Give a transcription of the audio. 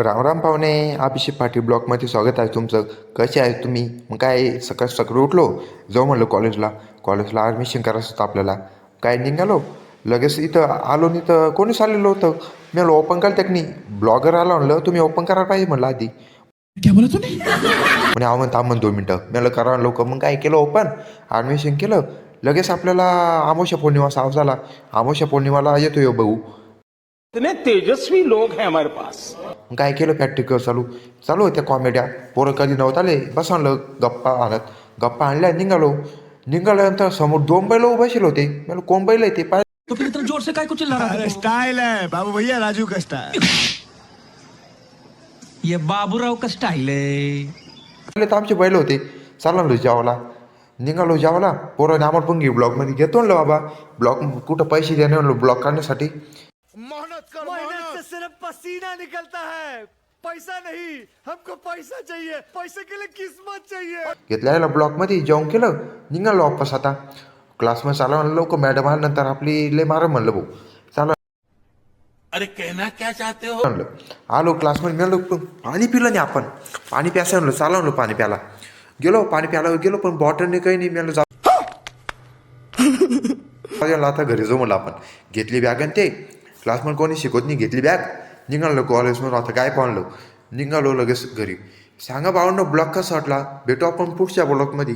रामराम पाहुणे, अभिषेक पाटील ब्लॉकमध्ये स्वागत आहे तुमचं. कसे आहे तुम्ही? मग काय सकाळ सकाळी उठलो, जाऊ म्हणलं कॉलेजला ॲडमिशन करायचं होतं आपल्याला. काय निघालो लगेच, इथं आलो नाही तर कोणीच आलेलं होतं. मी म्हणलं ओपन करता की नाही, ब्लॉगर आला म्हणलं, तुम्ही ओपन करायला पाहिजे म्हणलं आधी. क्या बोला तूने? म्हणे आव म्हणता थांब 2 मिनटं. मी म्हणलं करा लवकर. मग काय केलं, ओपन ॲडमिशन केलं. लगेच आपल्याला अमावस्या पौर्णिमा साव झाला. अमावस्या पौर्णिमाला येतो यो बघू. इतने तेजस्वी लोग हैं हमारे पास. मग काय केलं, प्रॅक्टिकल चालू होत्या कॉमेड्या. पोरं कधी नव्हतं आले, बस आणलं गप्पा आणल्या. निघाल्यानंतर समोर 2 बैल बसले होते. मला कोण बैल आहे ते पाय. तो फिर इतना जोर से काय को चिल्ला रहा था? स्टाइल है बाबू भैया, राजू का स्टाइल. ये बाबूराव का स्टाइल है. तर आमचे बैल होते. चाललो जेवायला, निघालो जेवायला. पोराने आम्हाला पण घेऊ ब्लॉकमध्ये. घेतो म्हणलं बाबा ब्लॉक, कुठं पैसे द्याने म्हणलं ब्लॉक काढण्यासाठी. मेहनत से सिर्फ पसीना निकलता है, पैसा नहीं. हमको पैसा चाहिए, पैसे के लिए किस्मत चाहिए. घेतल्या ब्लॉकमध्ये जेवण केलं. निघालो वापस आता क्लासमध्ये. चालू म्हणलं लवकर मॅडम आल्यानंतर आपली लय मारम म्हणलं भाऊ. चालू अरे कहना क्या चाहते हो? म्हणलं आलो क्लासमध्ये. म्हणलं पाणी पिलं नाही आपण. पाणी प्यायचं म्हणलं, चालू म्हणलं पाणी प्यायला. पाणी प्यायला गेलो, पण बॉटलने काही नाही. म्हणलं जा आता घरी जाऊ म्हणलं आपण. घेतली बॅग आणि ते क्लासमध्ये कोणी शिकवत नाही, घेतली बॅग. निघालो कॉलेजमध्ये. आता काय पाहलो, निघालो लगेच घरी. सांगा भावनं ब्लॉक कसा वाटला. भेटू आपण पुढच्या ब्लॉकमध्ये.